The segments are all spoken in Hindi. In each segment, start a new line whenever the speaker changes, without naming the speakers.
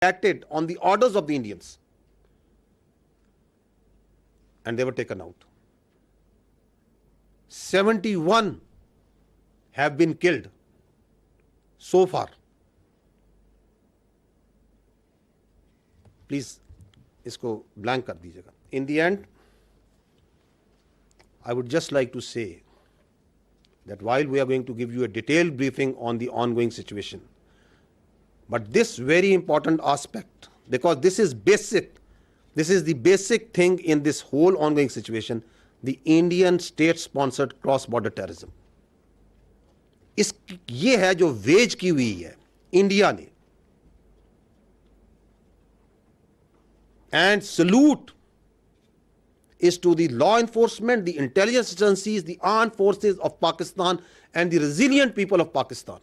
acted on the orders of the Indians, and they were taken out. 71 have been killed so far. Please इसको blank कर दीजिएगा. In the end, I would just like to say that while we are going to give you a detailed briefing on the ongoing situation, but this very important aspect, because this is the basic thing in this whole ongoing situation, the Indian state-sponsored cross-border terrorism. ये है जो वेज की हुई है इंडिया ने, and salute is to the law enforcement, the intelligence agencies, the armed forces of Pakistan and the resilient people of Pakistan.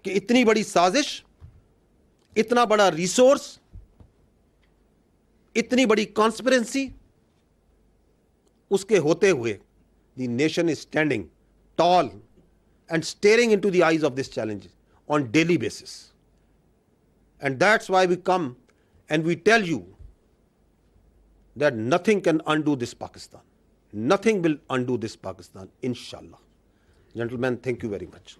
कि इतनी बड़ी साजिश, इतना बड़ा रिसोर्स, इतनी बड़ी कॉन्स्पिरेंसी, उसके होते हुए the nation is standing tall and staring into the eyes of this challenge on daily basis. And that's why we come and we tell you that nothing can undo this Pakistan. Nothing will undo this Pakistan, inshallah. Gentlemen, thank you very much.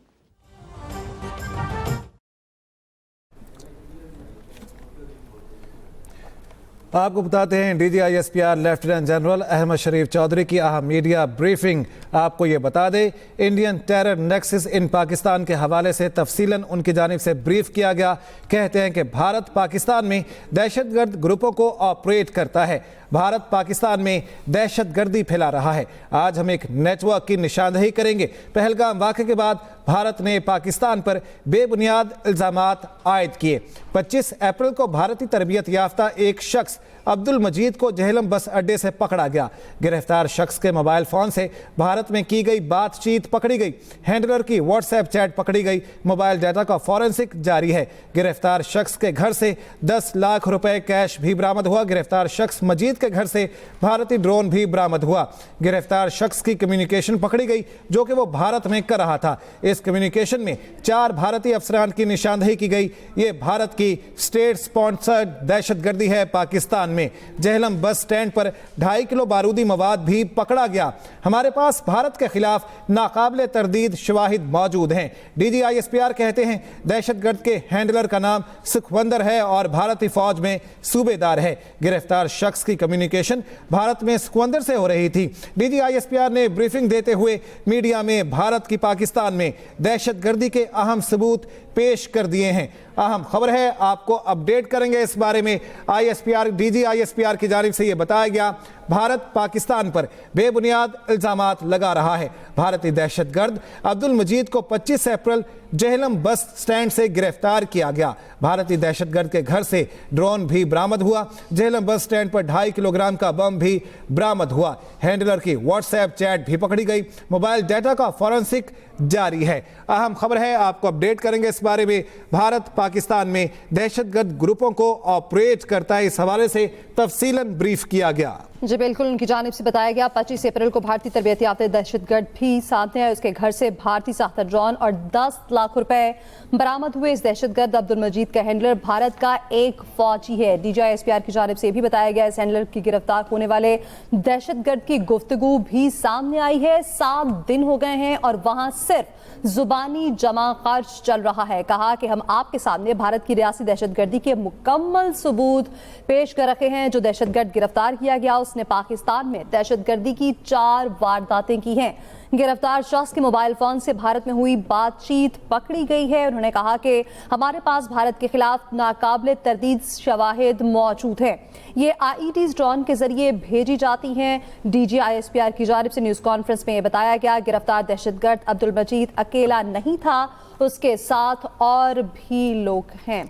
आपको बताते हैं DGISPR लेफ्टिनेंट जनरल अहमद शरीफ चौधरी की अहम मीडिया ब्रीफिंग। आपको ये बता दें, इंडियन टेरर नेक्सस इन पाकिस्तान के हवाले से तफसीलन उनकी जानिब से ब्रीफ किया गया। कहते हैं कि भारत पाकिस्तान में दहशतगर्द ग्रुपों को ऑपरेट करता है, भारत पाकिस्तान में दहशतगर्दी फैला रहा है। आज हम एक नेटवर्क की निशानदेही करेंगे। पहलगाम वाक़े के बाद भारत ने पाकिस्तान पर बेबुनियाद इल्ज़ामात आयद किए। 25 अप्रैल को भारतीय तरबियत याफ्ता एक शख्स अब्दुल मजीद को जेहलम बस अड्डे से पकड़ा गया। गिरफ्तार शख्स के मोबाइल फ़ोन से भारत में की गई बातचीत पकड़ी गई, हैंडलर की व्हाट्सएप चैट पकड़ी गई, मोबाइल डाटा का फॉरेंसिक जारी है। गिरफ्तार शख्स के घर से 10 लाख रुपए कैश भी बरामद हुआ। गिरफ्तार शख्स मजीद के घर से भारतीय ड्रोन भी बरामद हुआ। गिरफ्तार शख्स की कम्युनिकेशन पकड़ी गई जो कि वो भारत में कर रहा था। इस कम्युनिकेशन में 4 भारतीय अफसरान की निशानदेही की गई। ये भारत की स्टेट स्पॉन्सर्ड दहशतगर्दी है। पाकिस्तान में जेहलम बस स्टैंड पर 2.5 किलो बारूदी मवाद भी पकड़ा गया। हमारे पास भारत के खिलाफ नाकाबिले तरदीद शवाहिद मौजूद हैं। DGISPR कहते हैं दहशतगर्द के हैंडलर का नाम सुखवंदर है और भारतीय फौज में सूबेदार है। गिरफ्तार शख्स की कम्युनिकेशन भारत में सुखवंदर से हो रही थी। DGISPR ने ब्रीफिंग देते हुए मीडिया में भारत की पाकिस्तान में दहशतगर्दी के अहम सबूत पेश कर दिए हैं। अहम खबर है, आपको अपडेट करेंगे इस बारे में। DGISPR की जानिब से यह बताया गया, भारत पाकिस्तान पर बेबुनियाद इल्जामात लगा रहा है। भारतीय दहशतगर्द अब्दुल मजीद को 25 अप्रैल जेहलम बस स्टैंड से गिरफ्तार किया गया। भारतीय दहशतगर्द के घर से ड्रोन भी बरामद हुआ। जेहलम बस स्टैंड पर 2.5 किलोग्राम का बम भी बरामद हुआ। हैंडलर की व्हाट्सएप चैट भी पकड़ी गई। मोबाइल डाटा का फॉरेंसिक जारी है। अहम खबर है, आपको अपडेट करेंगे इस बारे में। भारत पाकिस्तान में दहशतगर्द ग्रुपों को ऑपरेट करता है, इस हवाले से तफसीलन ब्रीफ किया गया।
जी बिल्कुल, उनकी जानिब से बताया गया 25 अप्रैल को भारतीय तरबियत याफ्ता दहशतगर्द भी सामने आए। उसके घर से भारतीय साख्ता ड्रोन और 10 लाख रुपए बरामद हुए। इस दहशतगर्द अब्दुल मजीद का हैंडलर भारत का एक फौजी है। DGISPR की जानिब से भी बताया गया, इस हैंडलर की गिरफ्तार होने वाले दहशतगर्द की गुफ्तगू भी सामने आई है। 7 दिन हो गए हैं और वहां सिर्फ जुबानी जमा खर्च चल रहा है। कहा कि हम आपके सामने भारत की रियासी दहशतगर्दी के मुकम्मल सबूत पेश कर रखे हैं। जो दहशतगर्द गिरफ्तार किया गया उसने पाकिस्तान में दहशतगर्दी की 4 वारदातें की हैं। गिरफ्तार शख्स के मोबाइल फोन से भारत में हुई बातचीत पकड़ी गई है। उन्होंने कहा कि हमारे पास भारत के खिलाफ नाकाबिले तरदीद शवाहिद मौजूद हैं। ये IEDs ड्रोन के जरिए भेजी जाती हैं। DGISPR की जानिब से न्यूज़ कॉन्फ्रेंस में बताया गया, गिरफ्तार दहशतगर्द अब्दुल मजीद अकेला नहीं था, उसके साथ और भी लोग हैं।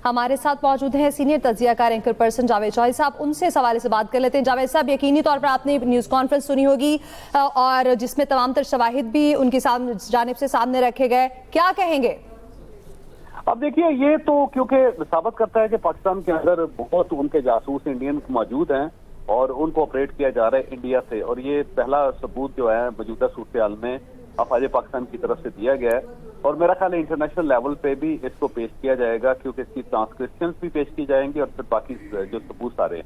हमारे साथ मौजूद हैं सीनियर तज्जियाकार एंकर पर्सन जावेद चौधरी साहब। उनसे इस हवाले से बात कर लेते हैं। जावेद साहब, यकीनी तौर पर आपने न्यूज़ कॉन्फ्रेंस सुनी होगी और जिसमें तमाम तर शवाहिद भी उनकी जानिब से सामने रखे गए, क्या कहेंगे?
अब देखिए, ये तो क्योंकि साबित करता है कि पाकिस्तान के अंदर बहुत उनके जासूस इंडियन मौजूद हैं और उनको ऑपरेट किया जा रहा है इंडिया से। और ये पहला सबूत जो है मौजूदा सूरत हाल में अफवाज पाकिस्तान की तरफ से दिया गया है। और मेरा ख्याल है इंटरनेशनल लेवल पे भी इसको पेश किया जाएगा, क्योंकि इसकी ट्रांसक्रिप्शंस भी पेश की जाएंगी और फिर बाकी जो सबूत सारे हैं।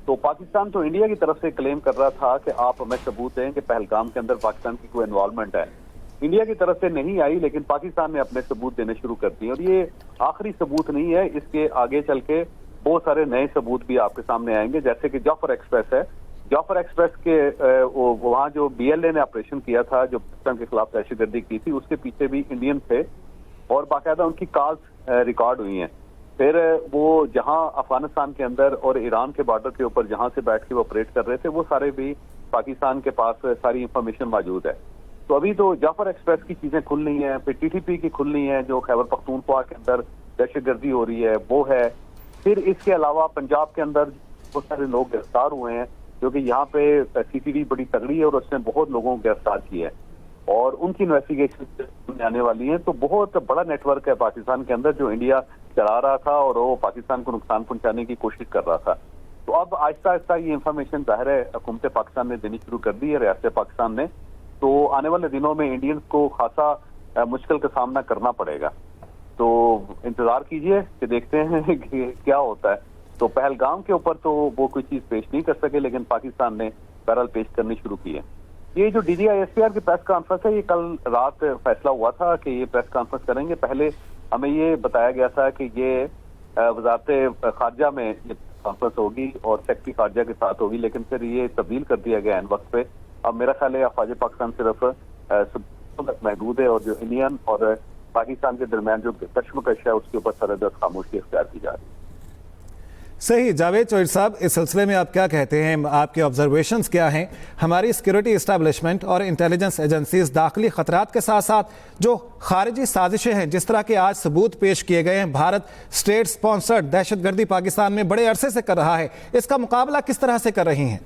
तो पाकिस्तान तो इंडिया की तरफ से क्लेम कर रहा था कि आप हमें सबूत दें कि पहलगाम के अंदर पाकिस्तान की कोई इन्वॉल्वमेंट है। इंडिया की तरफ से नहीं आई, लेकिन पाकिस्तान ने अपने सबूत देने शुरू कर दिए। और ये आखिरी सबूत नहीं है, इसके आगे चल के बहुत सारे नए सबूत भी आपके सामने आएंगे। जैसे कि जाफर एक्सप्रेस है, जाफर एक्सप्रेस के वहाँ जो BLA ने ऑपरेशन किया था, जो पाकिस्तान के खिलाफ दहशतगर्दी की थी, उसके पीछे भी इंडियन थे और बाकायदा उनकी कॉल्स रिकॉर्ड हुई हैं। फिर वो जहां अफगानिस्तान के अंदर और ईरान के बॉर्डर के ऊपर जहां से बैठ के वो ऑपरेट कर रहे थे, वो सारे भी पाकिस्तान के पास सारी इंफॉर्मेशन मौजूद है। तो अभी तो जाफर एक्सप्रेस की चीजें खुलनी है, फिर TTP की खुलनी है, जो खैबर पख्तूनख्वा के अंदर दहशतगर्दी हो रही है वो है। फिर इसके अलावा पंजाब के अंदर बहुत सारे लोग गिरफ्तार हुए हैं, क्योंकि यहाँ पे CCTV बड़ी तगड़ी है और उसने बहुत लोगों को गिरफ्तार किया है और उनकी इन्वेस्टिगेशन आने वाली है। तो बहुत बड़ा नेटवर्क है पाकिस्तान के अंदर जो इंडिया चला रहा था और वो पाकिस्तान को नुकसान पहुंचाने की कोशिश कर रहा था। तो अब आहिस्ता आहिस्ता ये इंफॉर्मेशन जाहिर है हुकूमत पाकिस्तान ने देनी शुरू कर दी है, रियासत पाकिस्तान ने। तो आने वाले दिनों में इंडियंस को खासा मुश्किल का सामना करना पड़ेगा। तो इंतजार कीजिए कि देखते हैं कि क्या होता है। तो पहलगाम के ऊपर तो वो कोई चीज पेश नहीं कर सके, लेकिन पाकिस्तान ने बहरहाल पेश करनी शुरू की है। ये जो DGI-SPR की प्रेस कॉन्फ्रेंस है, ये कल रात फैसला हुआ था कि ये प्रेस कॉन्फ्रेंस करेंगे। पहले हमें ये बताया गया था कि ये वजारत खारजा में ये कॉन्फ्रेंस होगी और सेक्रेटरी खारजा के साथ होगी, लेकिन फिर ये तब्दील कर दिया गया इन वक्त पे। अब मेरा ख्याल है अफवाज पाकिस्तान सिर्फ तक महदूद है और जो इंडियन और पाकिस्तान के दरमियान जो कशमकश है उसके ऊपर सरहद खामोशी इख्तियार की जा रही है।
सही। जावेद चौधरी साहब, इस सिलसिले में आप क्या कहते हैं? आपके ऑब्जर्वेशंस क्या हैं? हमारी सिक्योरिटी इस्टेब्लिशमेंट और इंटेलिजेंस एजेंसीज दाखिली खतरात के साथ साथ जो खारिजी साजिशें हैं, जिस तरह के आज सबूत पेश किए गए हैं, भारत स्टेट स्पॉन्सर्ड दहशतगर्दी पाकिस्तान में बड़े अरसे से कर रहा है, इसका मुकाबला किस तरह से कर रही हैं?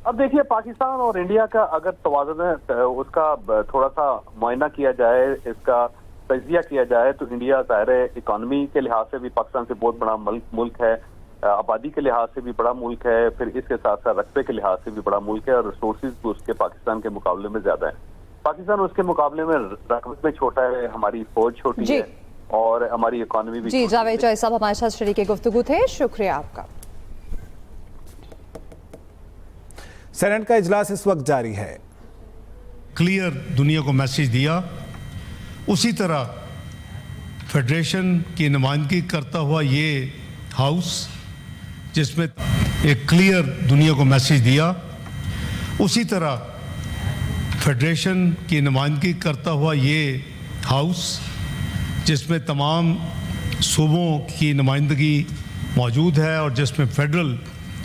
अब देखिए, पाकिस्तान और इंडिया का अगर तवाज़ुन है उसका थोड़ा सा मुआयना किया जाए, इसका तजिया किया जाए, तो इंडिया ज़ाहिर है इकॉनमी के लिहाज से भी पाकिस्तान से बहुत बड़ा मुल्क है, आबादी के लिहाज से भी बड़ा मुल्क है, फिर इसके साथ साथ रकबे के लिहाज से भी बड़ा मुल्क है और रिसोर्सेज भी उसके पाकिस्तान के मुकाबले में ज्यादा है। पाकिस्तान उसके मुकाबले में रकबे में छोटा है, हमारी फौज छोटी है और हमारी इकॉनमी भी।
जी, जावेद चौधरी साहब हमारे साथ शरीके गुफ्तगू थे, शुक्रिया आपका।
सेनेट का इजलास इस वक्त जारी है।
क्लियर दुनिया को मैसेज दिया, उसी तरह फेडरेशन की नुमाइंदगी करता हुआ ये हाउस, जिसमें एक क्लियर दुनिया को मैसेज दिया, उसी तरह फेडरेशन की नुमाइंदगी करता हुआ ये हाउस, जिसमें तमाम सूबों की नुमाइंदगी मौजूद है और जिसमें फेडरल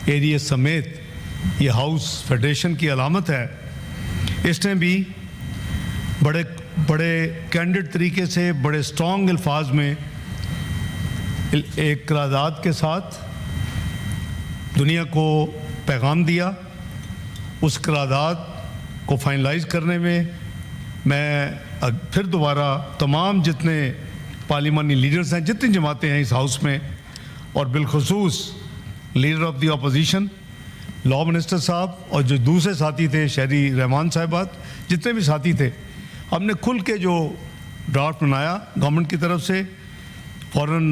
एरिया समेत ये हाउस फेडरेशन की अलामत है, इसने भी बड़े कैंडिड तरीके से, बड़े स्ट्रॉन्ग अल्फाज में एक करारदाद के साथ दुनिया को पैगाम दिया। उस करारदाद को फाइनलाइज करने में मैं फिर दोबारा तमाम जितने पार्लिमानी लीडर्स हैं, जितनी जमातें हैं इस हाउस में, और बिलखुसूस leader of the opposition, law minister साहब और जो दूसरे साथी थे, शहरी रहमान साहिबात, जितने भी साथी थे, हमने खुल के जो ड्राफ्ट बनाया गवर्नमेंट की तरफ से, फॉरेन